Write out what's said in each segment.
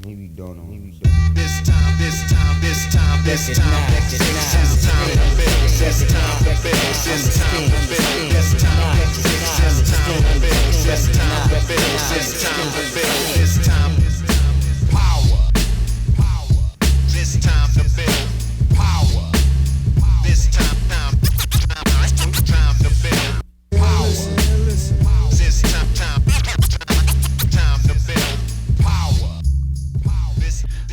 Maybe don't know. This time, next time, it's time to build. This time to build. This time to build. This time to build. This time to build. This time to build. This time to build. This time power. This time to build power. This time to build power. This time to build power.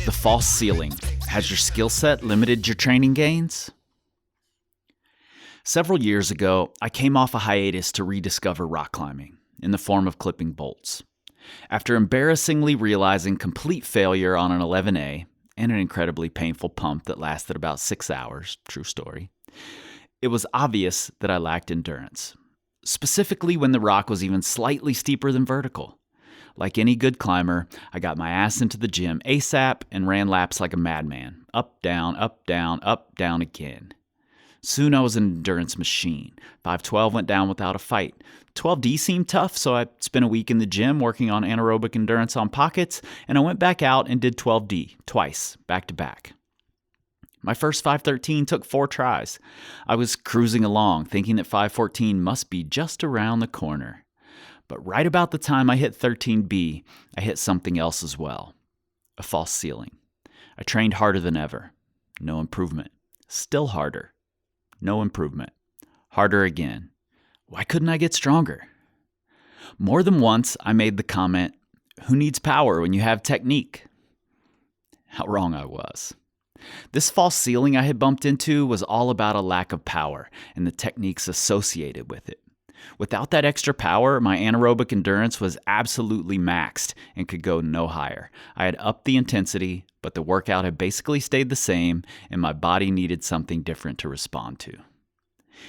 The false ceiling. Has your skill set limited your training gains? Several years ago, I came off a hiatus to rediscover rock climbing in the form of clipping bolts. After embarrassingly realizing complete failure on an 11A and an incredibly painful pump that lasted about 6 hours, true story, it was obvious that I lacked endurance, specifically when the rock was even slightly steeper than vertical. Like any good climber, I got my ass into the gym ASAP and ran laps like a madman. Up, down, up, down, up, down again. Soon I was an endurance machine. 512 went down without a fight. 12D seemed tough, so I spent a week in the gym working on anaerobic endurance on pockets, and I went back out and did 12D twice, back to back. My first 513 took 4 tries. I was cruising along, thinking that 514 must be just around the corner. But right about the time I hit 13B, I hit something else as well. A false ceiling. I trained harder than ever. No improvement. Still harder. No improvement. Harder again. Why couldn't I get stronger? More than once, I made the comment, who needs power when you have technique? How wrong I was. This false ceiling I had bumped into was all about a lack of power and the techniques associated with it. Without that extra power, my anaerobic endurance was absolutely maxed and could go no higher. I had upped the intensity, but the workout had basically stayed the same, and my body needed something different to respond to.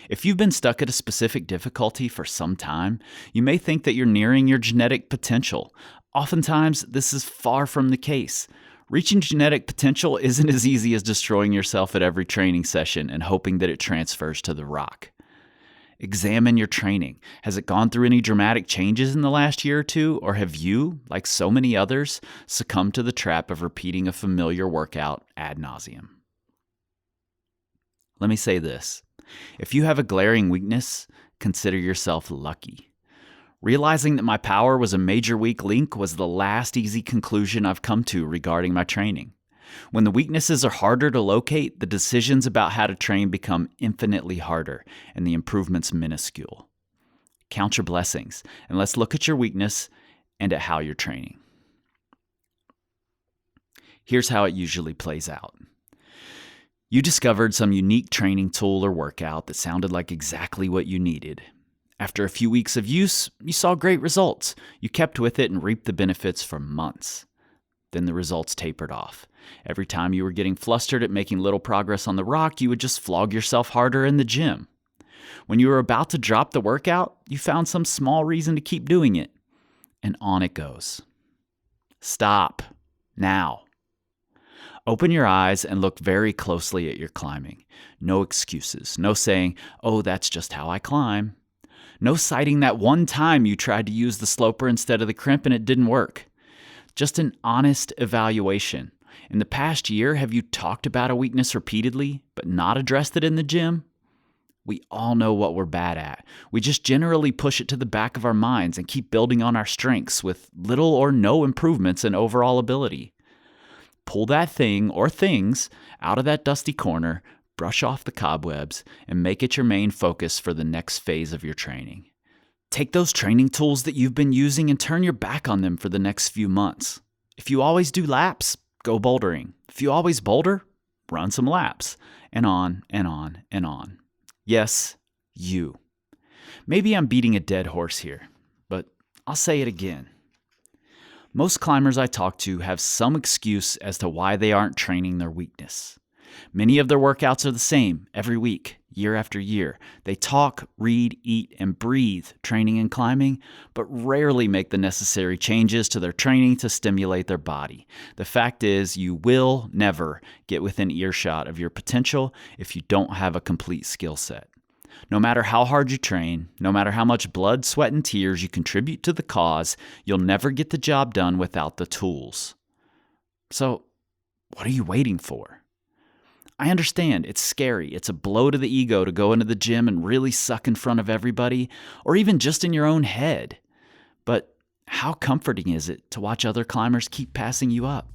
If you've been stuck at a specific difficulty for some time, you may think that you're nearing your genetic potential. Oftentimes, this is far from the case. Reaching genetic potential isn't as easy as destroying yourself at every training session and hoping that it transfers to the rock. Examine your training. Has it gone through any dramatic changes in the last year or two, or have you, like so many others, succumbed to the trap of repeating a familiar workout ad nauseum? Let me say this. If you have a glaring weakness, consider yourself lucky. Realizing that my power was a major weak link was the last easy conclusion I've come to regarding my training. When the weaknesses are harder to locate, the decisions about how to train become infinitely harder, and the improvements minuscule. Count your blessings, and let's look at your weakness and at how you're training. Here's how it usually plays out. You discovered some unique training tool or workout that sounded like exactly what you needed. After a few weeks of use, you saw great results. You kept with it and reaped the benefits for months. Then the results tapered off. Every time you were getting flustered at making little progress on the rock, you would just flog yourself harder in the gym. When you were about to drop the workout, you found some small reason to keep doing it. And on it goes. Stop. Now. Open your eyes and look very closely at your climbing. No excuses. No saying, oh, that's just how I climb. No citing that one time you tried to use the sloper instead of the crimp and it didn't work. Just an honest evaluation. In the past year, have you talked about a weakness repeatedly, but not addressed it in the gym? We all know what we're bad at. We just generally push it to the back of our minds and keep building on our strengths with little or no improvements in overall ability. Pull that thing or things out of that dusty corner, brush off the cobwebs, and make it your main focus for the next phase of your training. Take those training tools that you've been using and turn your back on them for the next few months. If you always do laps, go bouldering. If you always boulder, run some laps. And on and on and on. Yes, you. Maybe I'm beating a dead horse here, but I'll say it again. Most climbers I talk to have some excuse as to why they aren't training their weakness. Many of their workouts are the same every week, year after year. They talk, read, eat, and breathe training and climbing, but rarely make the necessary changes to their training to stimulate their body. The fact is, you will never get within earshot of your potential if you don't have a complete skill set. No matter how hard you train, no matter how much blood, sweat, and tears you contribute to the cause, you'll never get the job done without the tools. So, what are you waiting for? I understand it's scary. It's a blow to the ego to go into the gym and really suck in front of everybody, or even just in your own head. But how comforting is it to watch other climbers keep passing you up?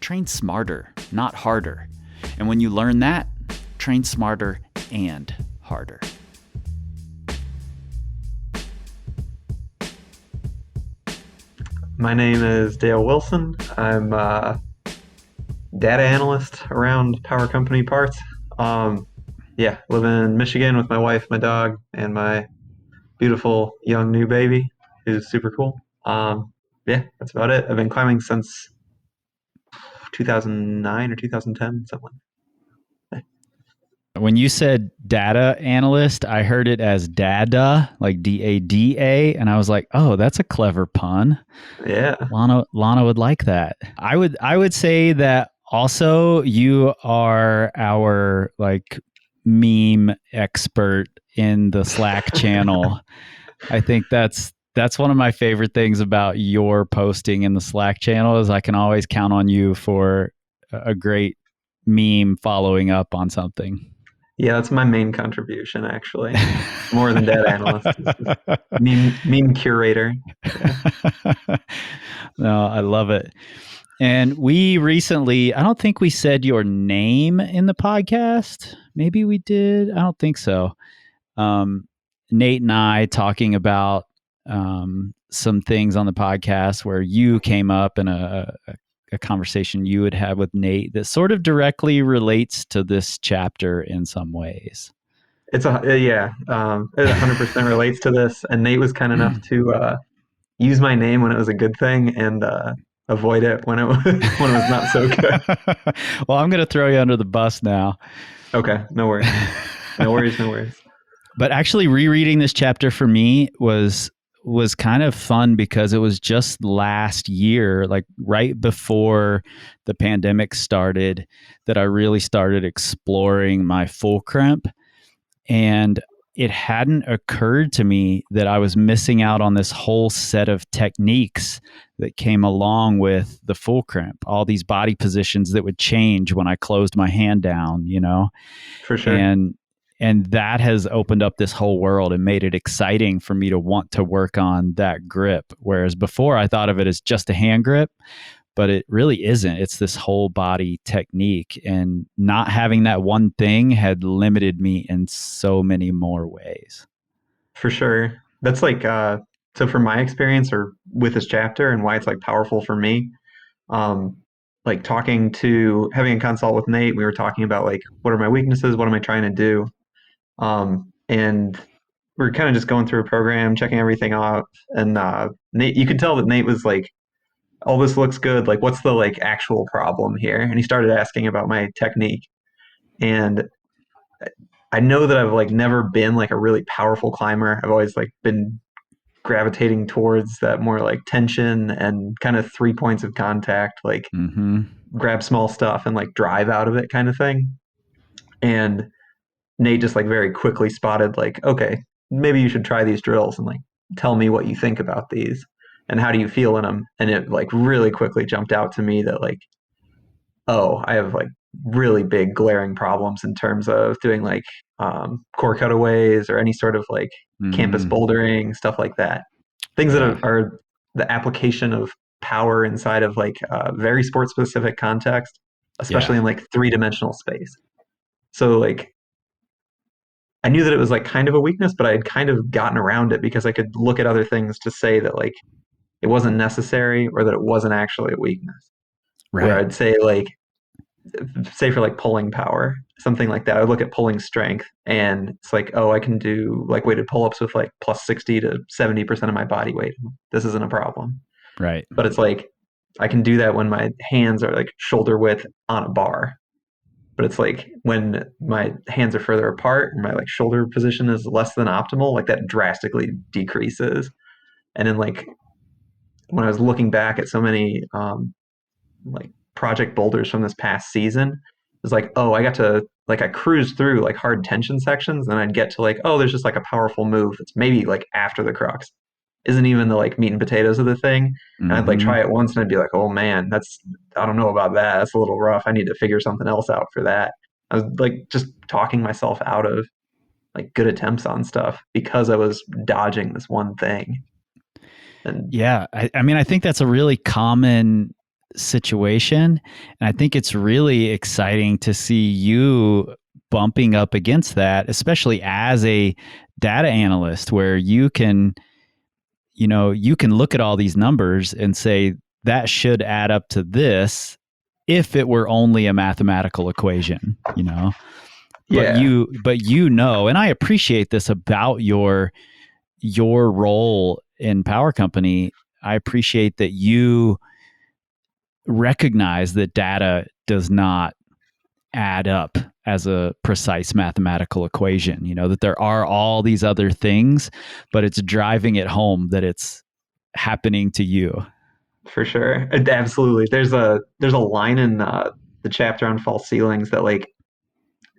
Train smarter, not harder. And when you learn that, train smarter and harder. My name is Dale Wilson. I'm a data analyst around power company parts. Live in Michigan with my wife, my dog, and my beautiful young new baby, who's super cool. That's about it. I've been climbing since 2009 or 2010, something. When you said data analyst, I heard it as dada, like D-A-D-A, and I was like, oh, that's a clever pun. Yeah. Lana would like that. I would say that also you are our like meme expert in the Slack channel. I think that's one of my favorite things about your posting in the Slack channel is I can always count on you for a great meme following up on something. Yeah, that's my main contribution, actually. More than data analyst. Meme curator. Yeah. No, I love it. And we recently, I don't think we said your name in the podcast. Maybe we did. I don't think so. Nate and I talking about some things on the podcast where you came up in a conversation you would have with Nate that sort of directly relates to this chapter in some ways. It 100% relates to this. And Nate was kind enough to use my name when it was a good thing and avoid it when it was when it was not so good. Well, I'm going to throw you under the bus now. Okay, no worries. No worries. But actually rereading this chapter for me was kind of fun because it was just last year, like right before the pandemic started, that I really started exploring my full crimp. And it hadn't occurred to me that I was missing out on this whole set of techniques that came along with the full crimp, all these body positions that would change when I closed my hand down, you know? For sure. And that has opened up this whole world and made it exciting for me to want to work on that grip. Whereas before I thought of it as just a hand grip, but it really isn't. It's this whole body technique, and not having that one thing had limited me in so many more ways. For sure. That's like, so from my experience or with this chapter and why it's like powerful for me, like having a consult with Nate, we were talking about like, what are my weaknesses? What am I trying to do? And we're kind of just going through a program, checking everything out. And Nate, you could tell that Nate was like, all this looks good. Like, what's the like actual problem here? And he started asking about my technique. And I know that I've like never been like a really powerful climber. I've always like been gravitating towards that more like tension and kind of 3 points of contact, like grab small stuff and like drive out of it kind of thing. And Nate just like very quickly spotted like, okay, maybe you should try these drills and like tell me what you think about these and how do you feel in them. And it like really quickly jumped out to me that like, oh, I have like really big glaring problems in terms of doing like core cutaways or any sort of like campus bouldering, stuff like that. Things that are the application of power inside of like very sport specific context, especially in like 3-dimensional space. So like I knew that it was like kind of a weakness, but I had kind of gotten around it because I could look at other things to say that like it wasn't necessary or that it wasn't actually a weakness. Right. Where I'd say like, say for like pulling power, something like that. I would look at pulling strength and it's like, oh, I can do like weighted pull-ups with like plus 60 to 70% of my body weight. This isn't a problem. Right. But it's like, I can do that when my hands are like shoulder width on a bar. But it's like when my hands are further apart and my like shoulder position is less than optimal, like that drastically decreases. And then like when I was looking back at so many like project boulders from this past season, it was like, oh, I got to like I cruised through like hard tension sections, and I'd get to like, oh, there's just like a powerful move that's maybe like after the crux. isn't even the like meat and potatoes of the thing. And I'd like Mm-hmm. try it once and I'd be like, oh man, I don't know about that. That's a little rough. I need to figure something else out for that. I was like just talking myself out of like good attempts on stuff because I was dodging this one thing. And Yeah, I mean, I think that's a really common situation, and I think it's really exciting to see you bumping up against that, especially as a data analyst, where you can, you can look at all these numbers and say that should add up to this if it were only a mathematical equation. But yeah, and I appreciate this about your role in Power Company. I appreciate that you recognize that data does not add up as a precise mathematical equation, that there are all these other things, but it's driving it home that it's happening to you. for sure. Absolutely. There's a line in the chapter on false ceilings that like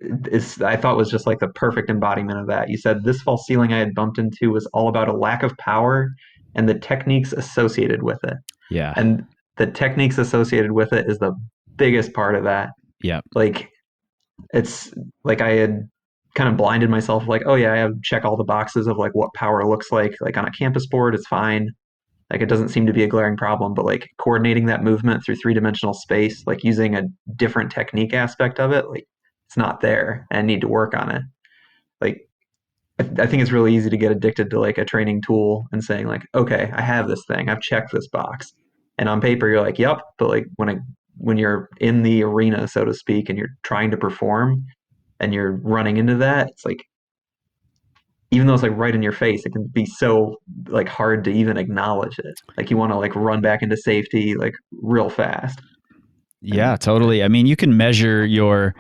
is I thought was just like the perfect embodiment of that. You said this false ceiling I had bumped into was all about a lack of power and the techniques associated with it. Yeah. And the techniques associated with it is the biggest part of that. Yeah. Like it's like I had kind of blinded myself like, oh yeah, I have check all the boxes of like what power looks like on a campus board, it's fine. Like it doesn't seem to be a glaring problem, but like coordinating that movement through three-dimensional space, like using a different technique aspect of it, like it's not there and I need to work on it. Like I think it's really easy to get addicted to like a training tool and saying like, okay, I have this thing, I've checked this box. And on paper you're like, yep, but like when you're in the arena, so to speak, and you're trying to perform and you're running into that, it's like even though it's like right in your face, it can be so like hard to even acknowledge it. Like you want to like run back into safety like real fast. Yeah, And totally. I mean, you can measure your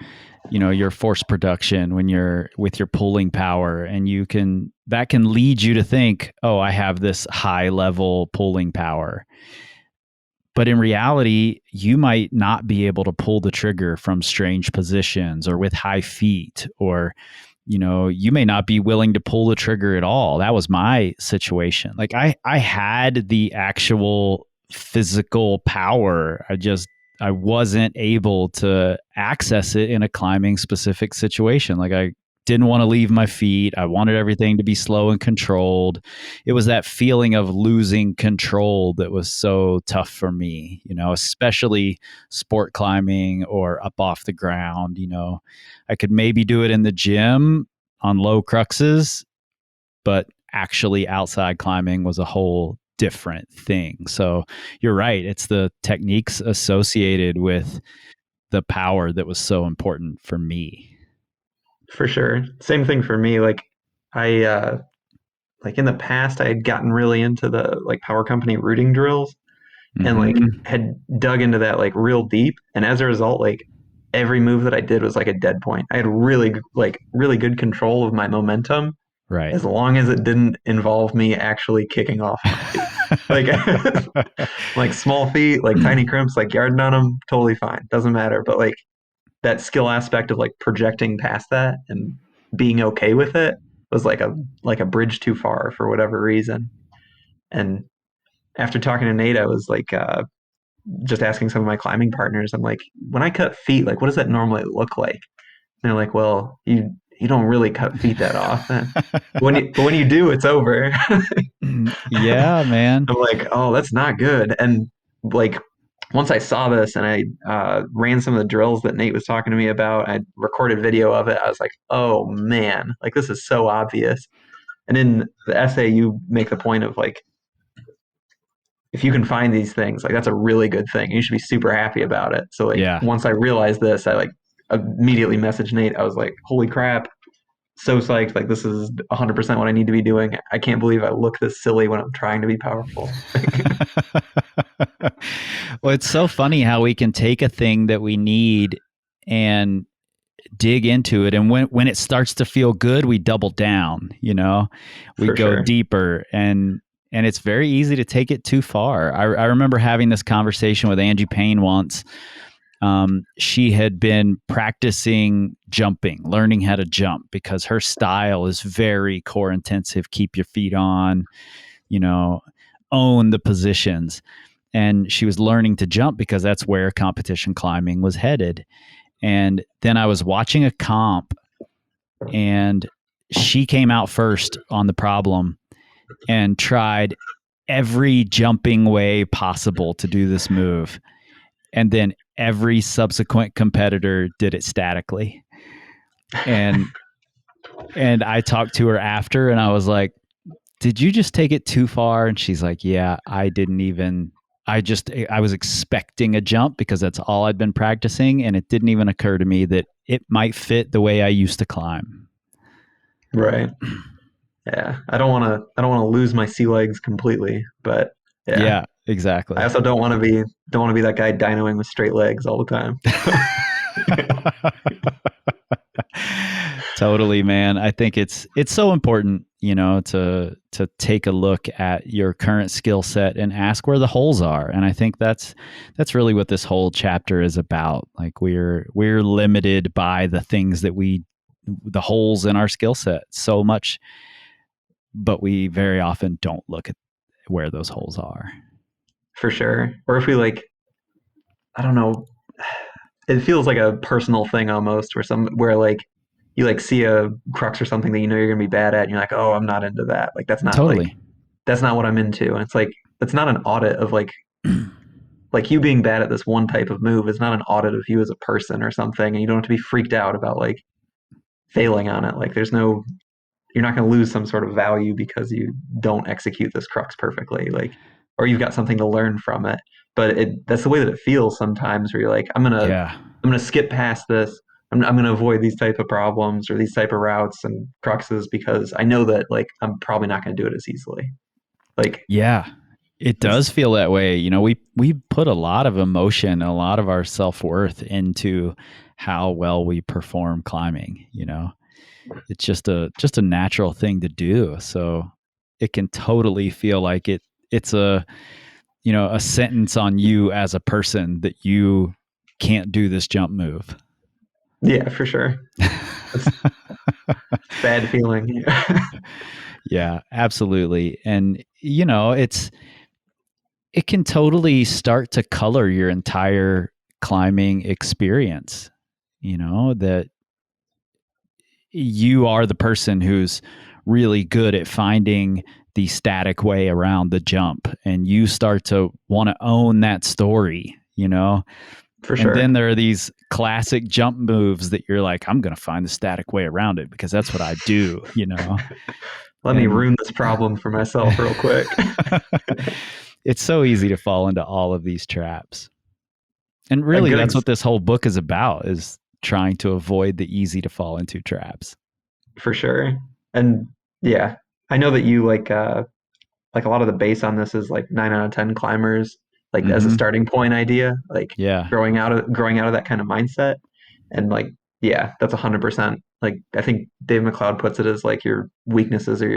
force production when you're with your pulling power, and that can lead you to think, oh, I have this high level pulling power. But in reality, you might not be able to pull the trigger from strange positions or with high feet, or, you may not be willing to pull the trigger at all. That was my situation. Like I had the actual physical power. I wasn't able to access it in a climbing specific situation. Like I didn't want to leave my feet. I wanted everything to be slow and controlled. It was that feeling of losing control that was so tough for me, especially sport climbing or up off the ground. I could maybe do it in the gym on low cruxes, but actually outside climbing was a whole different thing. So you're right. It's the techniques associated with the power that was so important for me. for sure, same thing for me. Like I like in the past, I had gotten really into the like power company routing drills and like Mm-hmm. had dug into that like real deep. And as a result, like every move that I did was like a dead point. I had really good control of my momentum Right. as long as it didn't involve me actually kicking off my feet. Like like small feet, like tiny crimps, like yarding on them, totally fine. Doesn't matter. But like that skill aspect of like projecting past that and being okay with it was like a bridge too far for whatever reason. And after talking to Nate, I was like just asking some of my climbing partners, I'm like, when I cut feet, like what does that normally look like? And they're like, well, you don't really cut feet that often. But when you do, it's over. Yeah, man. I'm like, oh, that's not good. And like once I saw this and I ran some of the drills that Nate was talking to me about, I recorded video of it. I was like, oh man, like this is so obvious. And in the essay, you make the point of like, if you can find these things, like that's a really good thing. You should be super happy about it. So like Yeah. once I realized this, I like immediately messaged Nate. I was like, holy crap, so psyched. Like this is 100% what I need to be doing. I can't believe I look this silly when I'm trying to be powerful. Well, it's so funny how we can take a thing that we need and dig into it, and when it starts to feel good, we double down. We For go sure. deeper, and it's very easy to take it too far. I remember having this conversation with Angie Payne once. She had been practicing jumping, learning how to jump, because her style is very core intensive, keep your feet on, own the positions. And she was learning to jump because that's where competition climbing was headed. And then I was watching a comp, and she came out first on the problem and tried every jumping way possible to do this move. And then every subsequent competitor did it statically. And I talked to her after, and I was like, did you just take it too far? And she's like, yeah, I was expecting a jump because that's all I'd been practicing. And it didn't even occur to me that it might fit the way I used to climb. Right. Yeah. I don't want to lose my sea legs completely, but yeah. Yeah, exactly. I also don't want to be that guy dynoing with straight legs all the time. Totally, man. I think it's so important, to take a look at your current skill set and ask where the holes are. And I think that's really what this whole chapter is about. Like we're limited by the things that the holes in our skill set so much, but we very often don't look at where those holes are. For sure. Or if we I don't know, it feels like a personal thing almost, where like you like see a crux or something that you're gonna be bad at, and you're like, oh, I'm not into that. Like that's not Totally. that's not what I'm into. And it's like it's not an audit of like you being bad at this one type of move is not an audit of you as a person or something, and you don't have to be freaked out about like failing on it. Like you're not going to lose some sort of value because you don't execute this crux perfectly, like, or you've got something to learn from it. But that's the way that it feels sometimes, where you're like, I'm gonna skip past this. I'm gonna avoid these type of problems or these type of routes and cruxes because I know that like I'm probably not going to do it as easily. Like, yeah, it does feel that way. We put a lot of emotion, a lot of our self-worth into how well we perform climbing. It's just a natural thing to do. So it can totally feel like it's a sentence on you as a person that you can't do this jump move. Yeah, for sure. It's bad feeling. Yeah, absolutely. And it can totally start to color your entire climbing experience. That you are the person who's really good at finding the static way around the jump, and you start to want to own that story, For sure. And then there are these classic jump moves that you're like, I'm going to find the static way around it because that's what I do, Let me ruin this problem for myself real quick. It's so easy to fall into all of these traps. And really, that's what this whole book is about, is trying to avoid the easy to fall into traps. For sure. And yeah, I know that you like a lot of the base on this is like 9 out of 10 climbers, like as a starting point idea, like growing out of that kind of mindset. And like, yeah, that's 100%. Like, I think Dave McLeod puts it as like your weaknesses are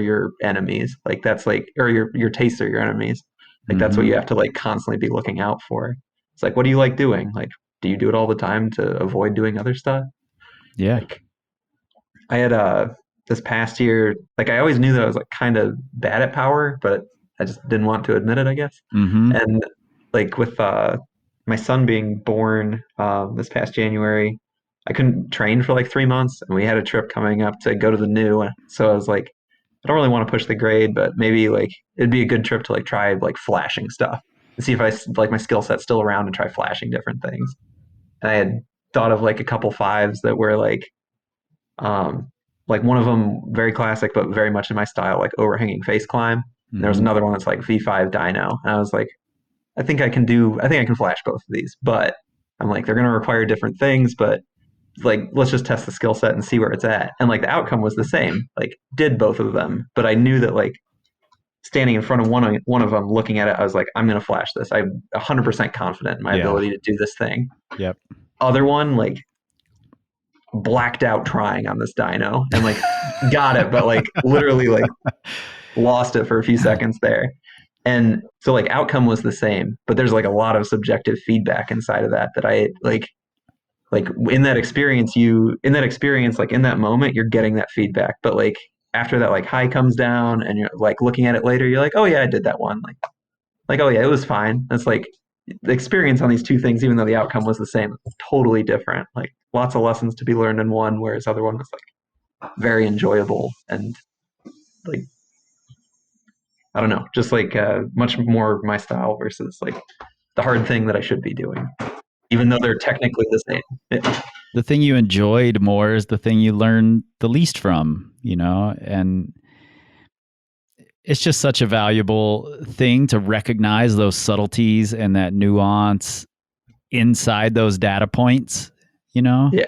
your enemies. Like that's like, or your tastes are your enemies. Like that's what you have to like constantly be looking out for. It's like, what do you like doing? Like, do you do it all the time to avoid doing other stuff? Yeah. Like, I had this past year, like I always knew that I was like kind of bad at power, but I just didn't want to admit it, I guess. And like with my son being born this past January, I couldn't train for like 3 months, and we had a trip coming up to go to the new. So I was like, I don't really want to push the grade, but maybe like it'd be a good trip to like try like flashing stuff and see if I like my skill set's still around and try flashing different things. And I had thought of like a couple fives that were like one of them very classic but very much in my style, like overhanging face climb. And there was another one that's like V5 dyno, and I was like, I think I can flash both of these, but I'm like, they're going to require different things, but like, let's just test the skill set and see where it's at. And like the outcome was the same, like did both of them, but I knew that like standing in front of one of them, looking at it, I was like, I'm going to flash this. I'm 100% confident in my ability to do this thing. Yep. Other one, like blacked out trying on this dyno and like got it, but like literally like lost it for a few seconds there. And so like outcome was the same, but there's like a lot of subjective feedback inside of that I like in that experience, like in that moment, you're getting that feedback, but like after that like high comes down and you're like looking at it later, you're like, oh yeah, I did that one. Like, oh yeah, it was fine. That's like the experience on these two things, even though the outcome was the same, totally different. Like lots of lessons to be learned in one, whereas other one was like very enjoyable and like I don't know, just like much more my style versus like the hard thing that I should be doing, even though they're technically the same. Yeah. The thing you enjoyed more is the thing you learned the least from, and it's just such a valuable thing to recognize those subtleties and that nuance inside those data points, Yeah.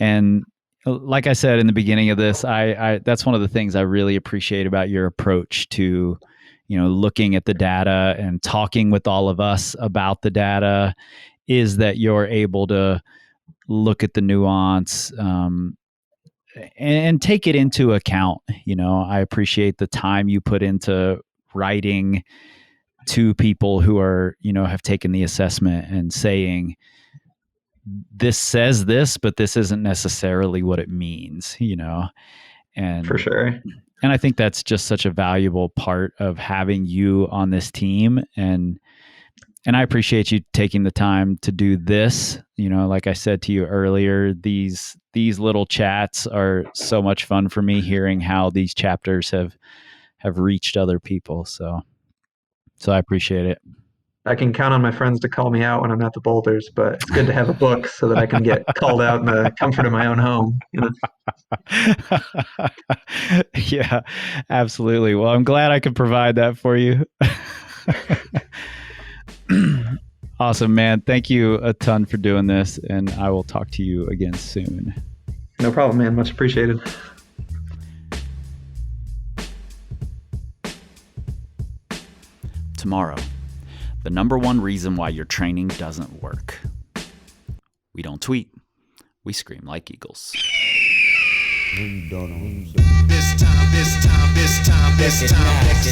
And like I said in the beginning of this, I that's one of the things I really appreciate about your approach to, looking at the data and talking with all of us about the data is that you're able to look at the nuance and take it into account. I appreciate the time you put into writing to people who are, have taken the assessment and saying, this says this, but this isn't necessarily what it means, and for sure. And I think that's just such a valuable part of having you on this team. And I appreciate you taking the time to do this. Like I said to you earlier, these little chats are so much fun for me, hearing how these chapters have reached other people. So I appreciate it. I can count on my friends to call me out when I'm at the boulders, but it's good to have a book so that I can get called out in the comfort of my own home. Yeah, absolutely. Well, I'm glad I could provide that for you. Awesome, man. Thank you a ton for doing this, and I will talk to you again soon. No problem, man. Much appreciated. Tomorrow, the number one reason why your training doesn't work. We don't tweet. We scream like eagles. This time, this time,